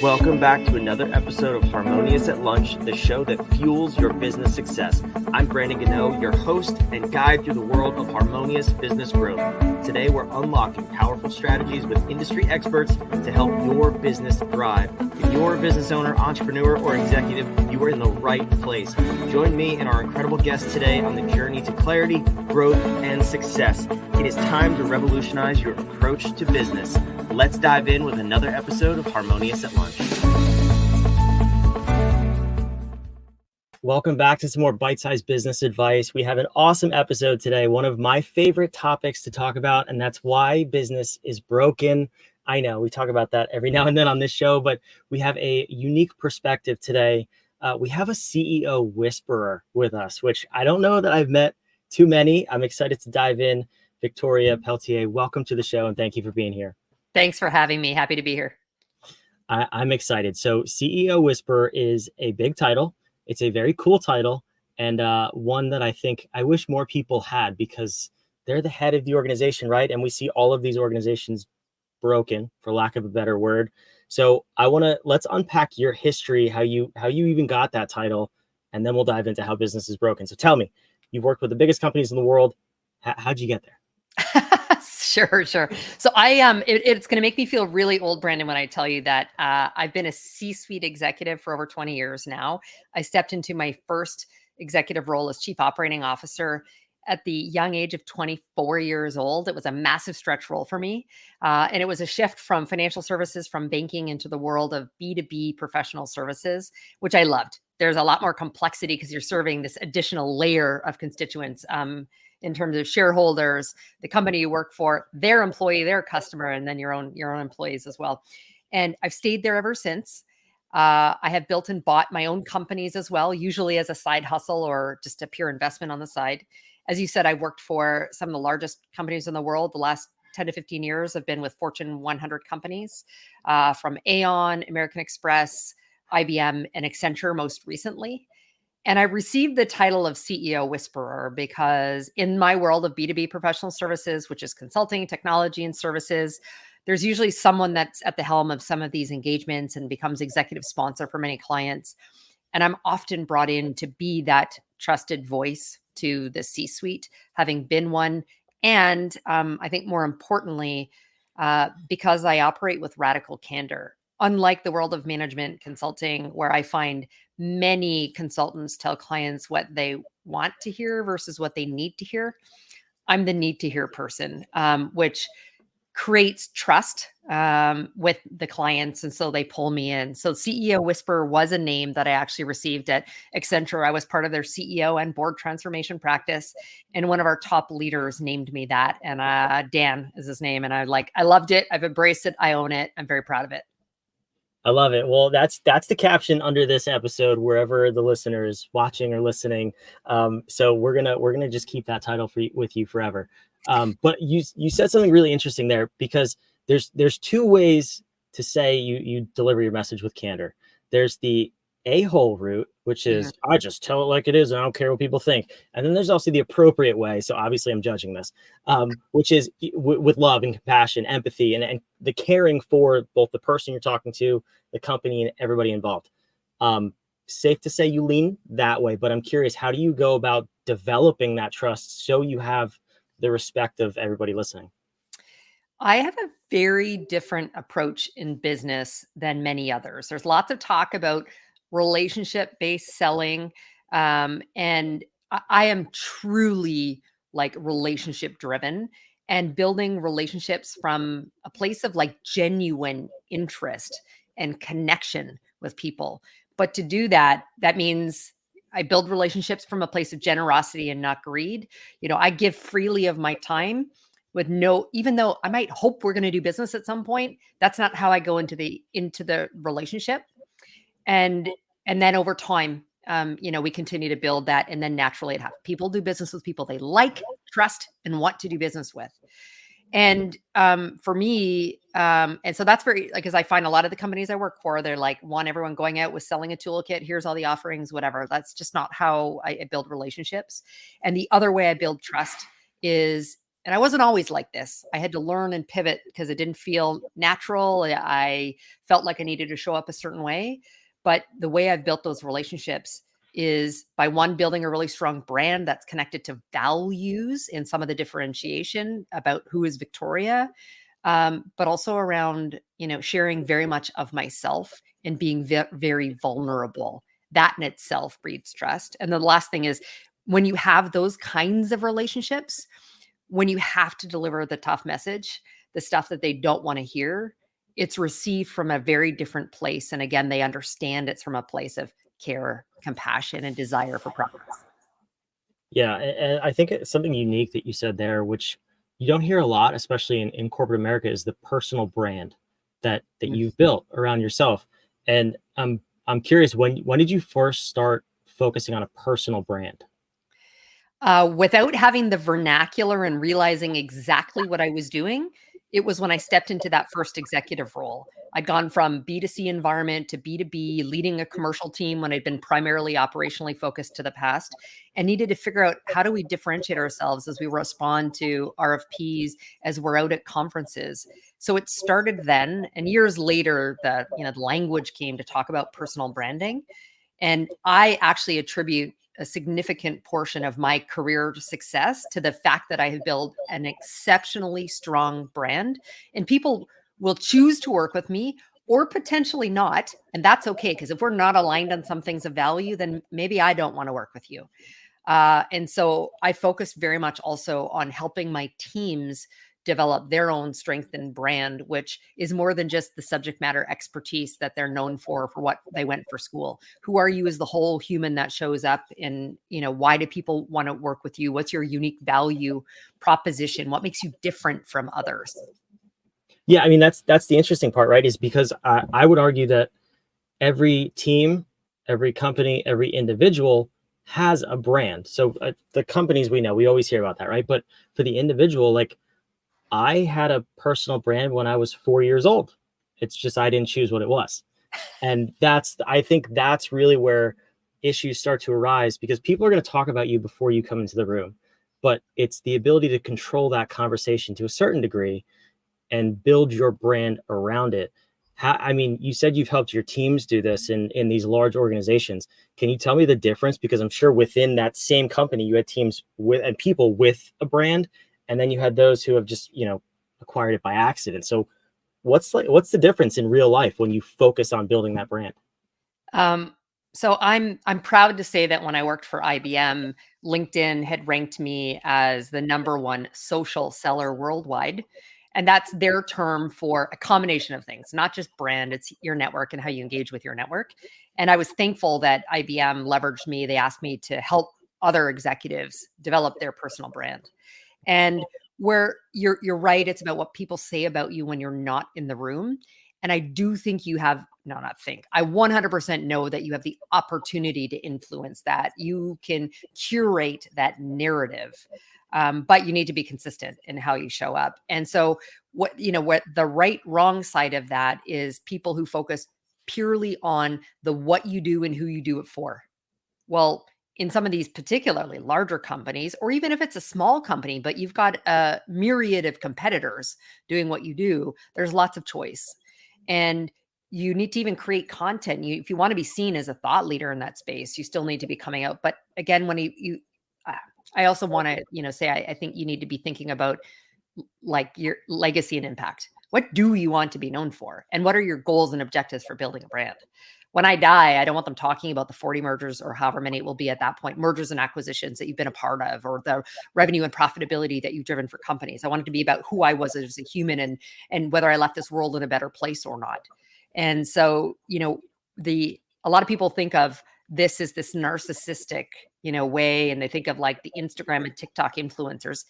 Welcome back to another episode of Harmonious at Lunch, the show that fuels your business success. I'm Brandon Gano, your host and guide through the world of harmonious business growth. Today, we're unlocking powerful strategies with industry experts to help your business thrive. If you're a business owner, entrepreneur, or executive, you are in the right place. Join me and our incredible guest today on the journey to clarity, growth, and success. It is time to revolutionize your approach to business. Let's dive in with another episode of Harmonious at Lunch. Welcome back to some more bite-sized business advice. We have an awesome episode today, one of my favorite topics to talk about, and that's why business is broken. I know we talk about that every now and then on this show, but we have a unique perspective today. We have a CEO whisperer with us, which I don't know that I've met too many. I'm excited to dive in. Victoria Pelletier, welcome to the show, and thank you for being here. Thanks for having me. Happy to be here. I'm excited. So CEO Whisperer is a big title. It's a very cool title, and one that I think I wish more people had, because they're the head of the organization, right? And we see all of these organizations broken, for lack of a better word. So let's unpack your history, how you even got that title, and then we'll dive into how business is broken. So tell me, you've worked with the biggest companies in the world. How'd you get there? Sure. So it's going to make me feel really old, Brandon, when I tell you that I've been a C-suite executive for over 20 years now. I stepped into my first executive role as chief operating officer at the young age of 24 years old. It was a massive stretch role for me. And it was a shift from financial services, from banking into the world of B2B professional services, which I loved. There's a lot more complexity because you're serving this additional layer of constituents, in terms of shareholders, the company you work for, their employee, their customer, and then your own employees as well. And I've stayed there ever since. I have built and bought my own companies as well, usually as a side hustle or just a pure investment on the side. As you said, I worked for some of the largest companies in the world. The last 10 to 15 years have been with Fortune 100 companies, from Aon, American Express, IBM, and Accenture most recently. And I received the title of CEO Whisperer because in my world of B2B professional services, which is consulting, technology, and services, there's usually someone that's at the helm of some of these engagements and becomes executive sponsor for many clients. And I'm often brought in to be that trusted voice to the C-suite, having been one. And I think more importantly, because I operate with radical candor. Unlike the world of management consulting, where I find many consultants tell clients what they want to hear versus what they need to hear, I'm the need to hear person, which creates trust with the clients. And so they pull me in. So CEO Whisperer was a name that I actually received at Accenture. I was part of their CEO and board transformation practice. And one of our top leaders named me that. And Dan is his name. And I loved it. I've embraced it. I own it. I'm very proud of it. I love it. Well, that's the caption under this episode, wherever the listener is watching or listening. So we're gonna just keep that title with you forever. But you said something really interesting there, because there's two ways to say you deliver your message with candor. There's the a-hole route, which is I just tell it like it is and I don't care what people think. And then there's also the appropriate way. So obviously I'm judging this, which is with love and compassion, empathy, and the caring for both the person you're talking to, the company, and everybody involved. Safe to say you lean that way, but I'm curious, how do you go about developing that trust so you have the respect of everybody listening? I have a very different approach in business than many others. There's lots of talk about relationship-based selling. And I am truly relationship driven and building relationships from a place of genuine interest and connection with people. But to do that means I build relationships from a place of generosity and not greed. I give freely of my time with even though I might hope we're going to do business at some point, that's not how I go into the relationship. And then over time, we continue to build that. And then naturally people do business with people they like, trust, and want to do business with. And for me, and so that's very, because I find a lot of the companies I work for, they're want everyone going out with selling a toolkit. Here's all the offerings, whatever. That's just not how I build relationships. And the other way I build trust is And I wasn't always like this. I had to learn and pivot because it didn't feel natural. I felt like I needed to show up a certain way. But the way I've built those relationships is by one, building a really strong brand that's connected to values and some of the differentiation about who is Victoria, but also around, sharing very much of myself and being very vulnerable. That in itself breeds trust. And the last thing is, when you have those kinds of relationships, when you have to deliver the tough message, the stuff that they don't want to hear, it's received from a very different place. And again, they understand it's from a place of care, compassion, and desire for progress. Yeah, and I think it's something unique that you said there, which you don't hear a lot, especially in corporate America, is the personal brand that Mm. you've built around yourself. And I'm curious, when did you first start focusing on a personal brand? Without having the vernacular and realizing exactly what I was doing, it was when I stepped into that first executive role. I'd gone from B2C environment to B2B, leading a commercial team when I'd been primarily operationally focused to the past, and needed to figure out, how do we differentiate ourselves as we respond to RFPs, as we're out at conferences. So it started then, and years later, the language came to talk about personal branding. And I actually attribute a significant portion of my career success to the fact that I have built an exceptionally strong brand, and people will choose to work with me or potentially not. And that's okay, because if we're not aligned on some things of value, then maybe I don't want to work with you. And so I focus very much also on helping my teams develop their own strength and brand, which is more than just the subject matter expertise that they're known for what they went for school. Who are you as the whole human that shows up? And, why do people want to work with you? What's your unique value proposition? What makes you different from others? Yeah, I mean that's the interesting part, right? Is because I would argue that every team, every company, every individual has a brand. So the companies we know, we always hear about that, right? But for the individual, like I had a personal brand when I was 4 years old. It's just I didn't choose what it was. And I think that's really where issues start to arise, because people are going to talk about you before you come into the room. But it's the ability to control that conversation to a certain degree and build your brand around it. I mean, you said you've helped your teams do this in these large organizations. Can you tell me the difference? Because I'm sure within that same company, you had teams with and people with a brand, and then you had those who have just, acquired it by accident. So what's the difference in real life when you focus on building that brand? Um, so I'm proud to say that when I worked for IBM, LinkedIn had ranked me as the number one social seller worldwide. And that's their term for a combination of things, not just brand, it's your network and how you engage with your network. And I was thankful that IBM leveraged me. They asked me to help other executives develop their personal brand. And where you're right, it's about what people say about you when you're not in the room. And I do think you have, no, not think, I 100% know that you have the opportunity to influence that. You can curate that narrative, but you need to be consistent in how you show up. And so what the right wrong side of that is people who focus purely on the what you do and who you do it for. Well, in some of these particularly larger companies, or even if it's a small company, but you've got a myriad of competitors doing what you do, there's lots of choice. And you need to even create content. If you want to be seen as a thought leader in that space, you still need to be coming out. But again, when uh, I also want to, say, I think you need to be thinking about like your legacy and impact. What do you want to be known for? And what are your goals and objectives for building a brand? When I die, I don't want them talking about the 40 mergers or however many it will be at that point, mergers and acquisitions that you've been a part of, or the revenue and profitability that you've driven for companies. I want it to be about who I was as a human, and whether I left this world in a better place or not. And so, a lot of people think of this as this narcissistic, way, and they think of like the Instagram and TikTok influencers.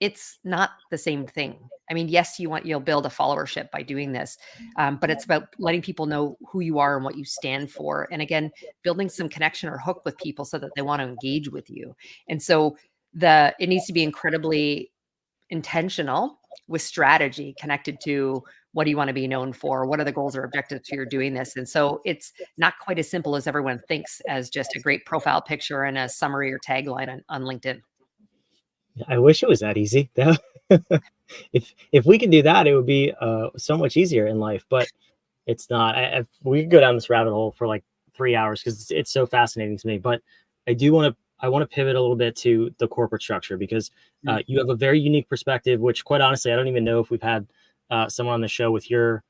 It's not the same thing. I mean, yes, you'll build a followership by doing this, but it's about letting people know who you are and what you stand for. And again, building some connection or hook with people so that they want to engage with you. And so it needs to be incredibly intentional with strategy connected to what do you want to be known for? What are the goals or objectives to your doing this? And so it's not quite as simple as everyone thinks, as just a great profile picture and a summary or tagline on LinkedIn. I wish it was that easy. If we could do that, it would be so much easier in life. But it's not. We could go down this rabbit hole for like 3 hours because it's so fascinating to me. But I want to pivot a little bit to the corporate structure because Mm. you have a very unique perspective, which quite honestly, I don't even know if we've had someone on the show with your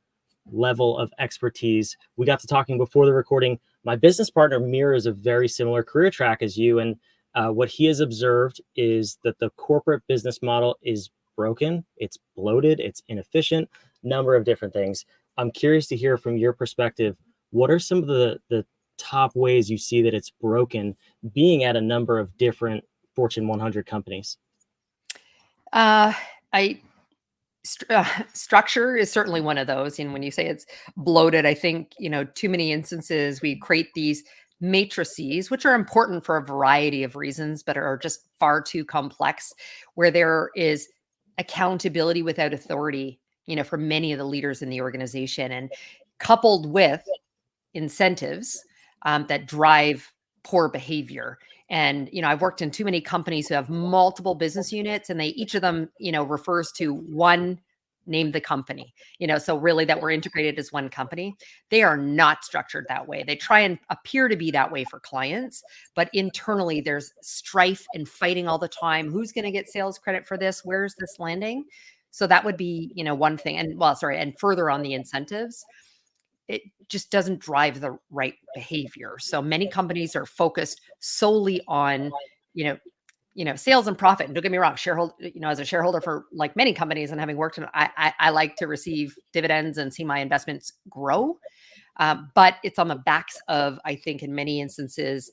level of expertise. We got to talking before the recording. My business partner mirrors a very similar career track as you, and what he has observed is that the corporate business model is broken, it's bloated, it's inefficient, number of different things. I'm curious to hear from your perspective. What are some of the top ways you see that it's broken, being at a number of different Fortune 100 companies? Uh, I Structure is certainly one of those. And when you say it's bloated, I think, too many instances we create these matrices, which are important for a variety of reasons, but are just far too complex, where there is accountability without authority, for many of the leaders in the organization. And coupled with incentives that drive poor behavior. And I've worked in too many companies who have multiple business units, and they each of them, refers to one name the company. So really that we're integrated as one company. They are not structured that way. They try and appear to be that way for clients, but internally there's strife and fighting all the time. Who's going to get sales credit for this? Where's this landing? So that would be, one thing. And well, sorry, and further on the incentives, it just doesn't drive the right behavior. So many companies are focused solely on, you know, sales and profit. And don't get me wrong, shareholder, as a shareholder for like many companies and having worked in, I like to receive dividends and see my investments grow. But it's on the backs of, I think, in many instances,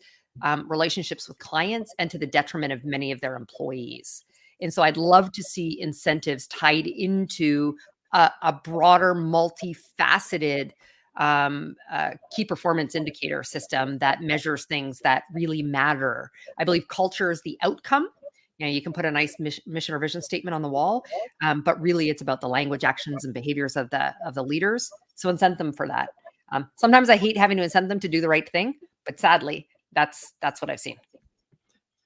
relationships with clients and to the detriment of many of their employees. And so I'd love to see incentives tied into a broader, multifaceted key performance indicator system that measures things that really matter. I believe culture is the outcome. You can put a nice mission or vision statement on the wall, but really it's about the language, actions, and behaviors of the leaders. So incent them for that. Sometimes I hate having to incent them to do the right thing, but sadly, that's what I've seen.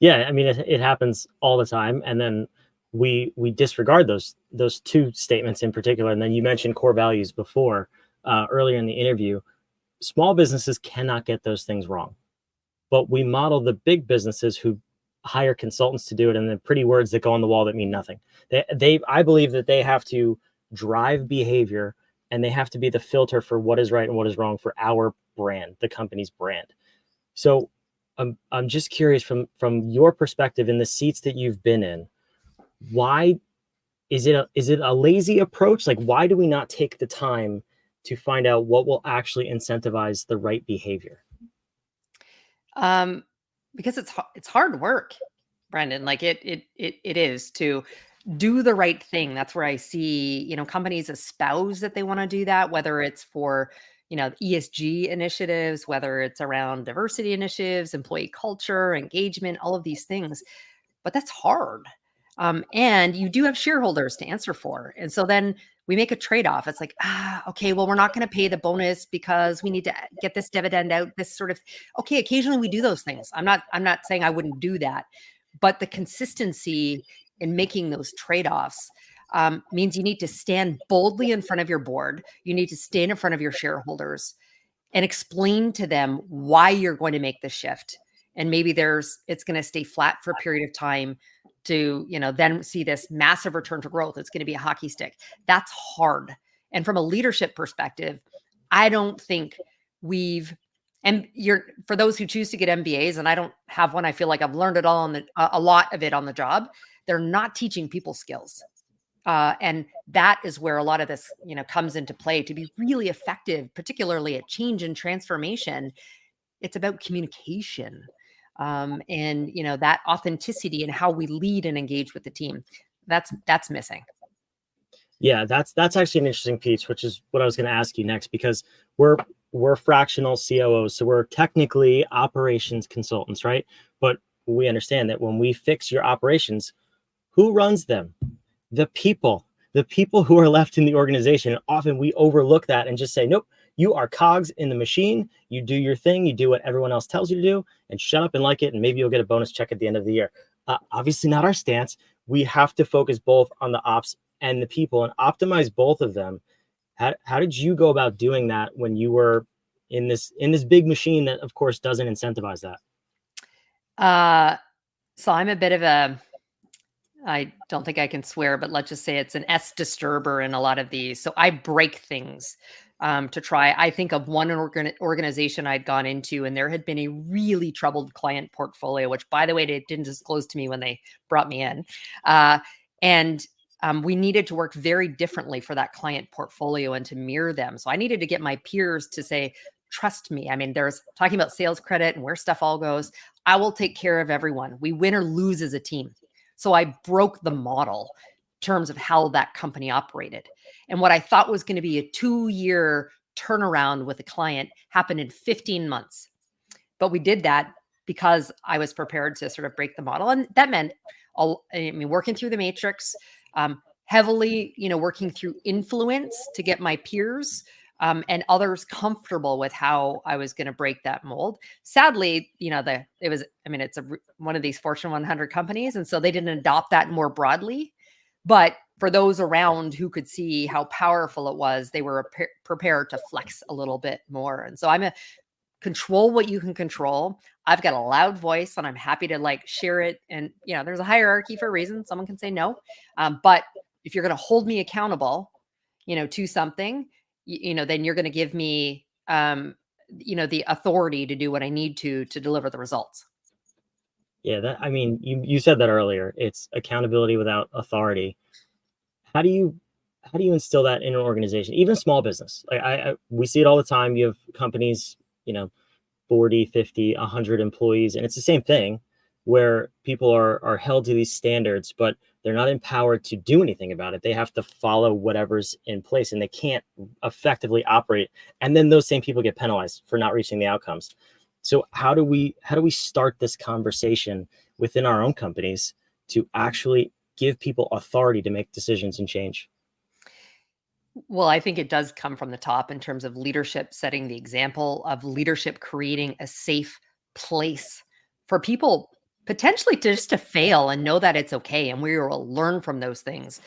Yeah, I mean it happens all the time, and then we disregard those two statements in particular. And then you mentioned core values before earlier in the interview. Small businesses cannot get those things wrong, but we model the big businesses who hire consultants to do it, and the pretty words that go on the wall that mean nothing. I believe that they have to drive behavior, and they have to be the filter for what is right and what is wrong for our brand, the company's brand. So I'm just curious from your perspective in the seats that you've been in, why is it a lazy approach? Like, why do we not take the time to find out what will actually incentivize the right behavior? Um, because it's hard work, Brendan. Like it is to do the right thing. That's where I see, companies espouse that they want to do that, whether it's for, ESG initiatives, whether it's around diversity initiatives, employee culture, engagement, all of these things. But that's hard. And you do have shareholders to answer for. And so then we make a trade-off. It's like, okay, well, we're not going to pay the bonus because we need to get this dividend out, this sort of, okay, occasionally we do those things. I'm not saying I wouldn't do that, but the consistency in making those trade-offs means you need to stand boldly in front of your board. You need to stand in front of your shareholders and explain to them why you're going to make the shift. And maybe it's going to stay flat for a period of time to, then see this massive return to growth. It's going to be a hockey stick. That's hard. And from a leadership perspective, I don't think we've, and for those who choose to get MBAs, and I don't have one, I feel like I've learned it all a lot of it on the job. They're not teaching people skills. And that is where a lot of this, comes into play. To be really effective, particularly at change and transformation, it's about communication, and that authenticity and how we lead and engage with the team. That's missing. Yeah, that's actually an interesting piece, which is what I was going to ask you next, because we're fractional COOs, so we're technically operations consultants, right? But we understand that when we fix your operations, who runs them? The people who are left in the organization. And often we overlook that and just say, nope, you are cogs in the machine. You do your thing. You do what everyone else tells you to do, and shut up and like it. And maybe you'll get a bonus check at the end of the year. Obviously not our stance. we have to focus both on the ops and the people and optimize both of them. How did you go about doing that when you were in this big machine that of course doesn't incentivize that? So I'm a bit of a, I don't think I can swear, but let's just say it's an S disturber in a lot of these. So I break things to try. I think of one organization I'd gone into, and there had been a really troubled client portfolio, which, by the way, they didn't disclose to me when they brought me in. And we needed to work very differently for that client portfolio and to mirror them. So I needed to get my peers to say, trust me. I mean, there's talking about sales credit and where stuff all goes. I will take care of everyone. We win or lose as a team. So I broke the model in terms of how that company operated. And what I thought was going to be a 2-year turnaround with a client happened in 15 months. But we did that because I was prepared to sort of break the model. And that meant, working through the matrix, heavily, working through influence to get my peers and others comfortable with how I was going to break that mold. Sadly, it's one of these Fortune 100 companies, and so they didn't adopt that more broadly. But for those around who could see how powerful it was, they were prepared to flex a little bit more. And so I'm a control what you can control. I've got a loud voice, and I'm happy to share it. And there's a hierarchy for a reason. Someone can say no, but if you're going to hold me accountable, to something, then you're going to give me, the authority to do what I need to deliver the results. Yeah, you said that earlier. It's accountability without authority. How do you instill that in an organization, even a small business? Like we see it all the time. You have companies, 40, 50, 100 employees, and it's the same thing where people are held to these standards, but they're not empowered to do anything about it. They have to follow whatever's in place, and they can't effectively operate. And then those same people get penalized for not reaching the outcomes. So how do we start this conversation within our own companies to actually give people authority to make decisions and change? Well, I think it does come from the top in terms of leadership setting the example, of leadership creating a safe place for people potentially just to fail and know that it's okay. And we will learn from those things.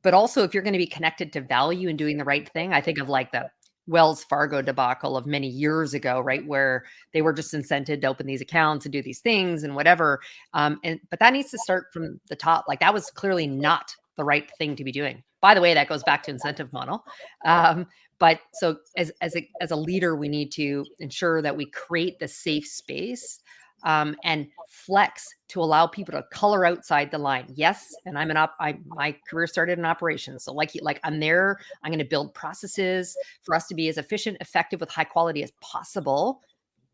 But also, if you're going to be connected to value and doing the right thing, I think of the Wells Fargo debacle of many years ago, right? Where they were just incented to open these accounts and do these things and whatever. But that needs to start from the top. That was clearly not the right thing to be doing. By the way, that goes back to incentive model. But so as a leader, we need to ensure that we create the safe space and flex to allow people to color outside the line. Yes, and my career started in operations, so I'm there. I'm going to build processes for us to be as efficient, effective, with high quality as possible.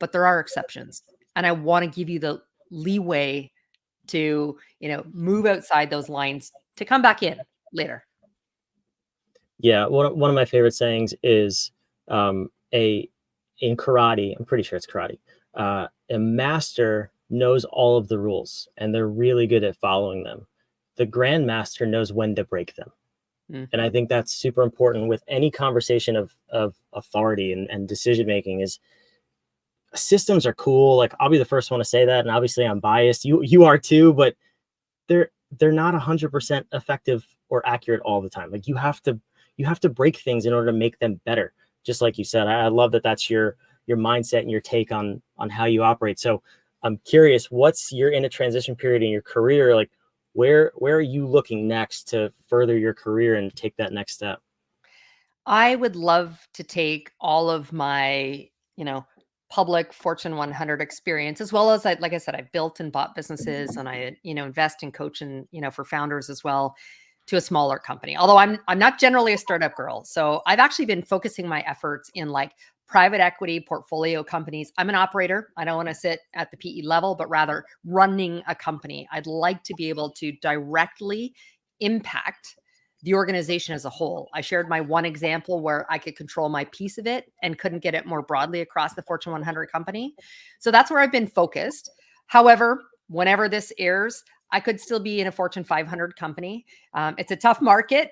But there are exceptions, and I want to give you the leeway to move outside those lines to come back in later. Yeah, one of my favorite sayings is in karate. I'm pretty sure it's karate. A master knows all of the rules, and they're really good at following them. The grandmaster knows when to break them. And I think that's super important with any conversation of authority and decision making. Is systems are cool. Like, I'll be the first one to say that, and obviously I'm biased. You are too, but they're not 100% effective or accurate all the time. Like, you have to break things in order to make them better. Just like you said, I love that that's your mindset and your take on how you operate. So I'm curious, you're in a transition period in your career. Like, where are you looking next to further your career and take that next step? I would love to take all of my, public Fortune 100 experience, as well as like I said, I built and bought businesses, and I, invest and coach and, for founders as well, to a smaller company. Although I'm not generally a startup girl. So I've actually been focusing my efforts in private equity portfolio companies. I'm an operator. I don't want to sit at the PE level, but rather running a company. I'd like to be able to directly impact the organization as a whole. I shared my one example where I could control my piece of it and couldn't get it more broadly across the Fortune 100 company. So that's where I've been focused. However, whenever this airs, I could still be in a Fortune 500 company. It's a tough market.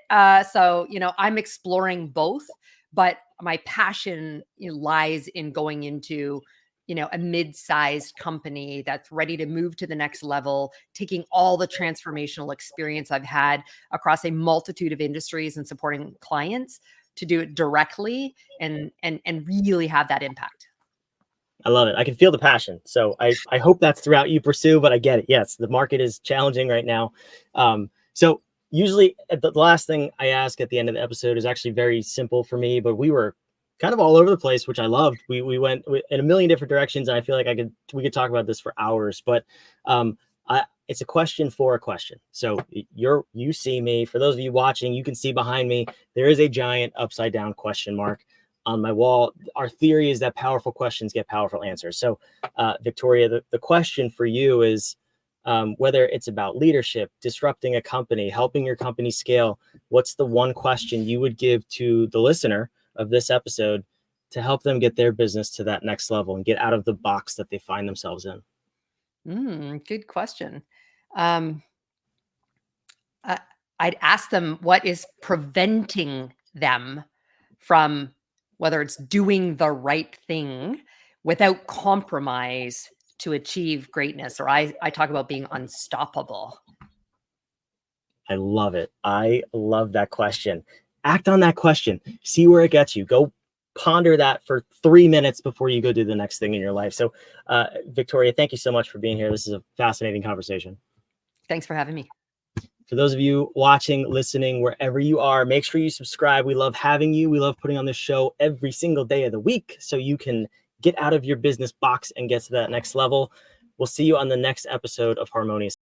So, I'm exploring both, but my passion lies in going into, a mid-sized company that's ready to move to the next level, taking all the transformational experience I've had across a multitude of industries and supporting clients to do it directly and really have that impact. I love it. I can feel the passion. So I hope that's throughout you pursue, but I get it. Yes, the market is challenging right now. So usually the last thing I ask at the end of the episode is actually very simple for me, but we were kind of all over the place, which I loved. We went in a million different directions, and I feel like we could talk about this for hours. But it's a question for a question. So you see me. For those of you watching, you can see behind me there is a giant upside down question mark on my wall. Our theory is that powerful questions get powerful answers. So, Victoria, the question for you is whether it's about leadership, disrupting a company, helping your company scale, what's the one question you would give to the listener of this episode to help them get their business to that next level and get out of the box that they find themselves in? Good question. I'd ask them what is preventing them from, whether it's doing the right thing without compromise to achieve greatness, or I talk about being unstoppable. I love it. I love that question. Act on that question. See where it gets you. Go ponder that for 3 minutes before you go do the next thing in your life. So, Victoria, thank you so much for being here. This is a fascinating conversation. Thanks for having me. For those of you watching, listening, wherever you are, make sure you subscribe. We love having you. We love putting on this show every single day of the week so you can get out of your business box and get to that next level. We'll see you on the next episode of Harmonious.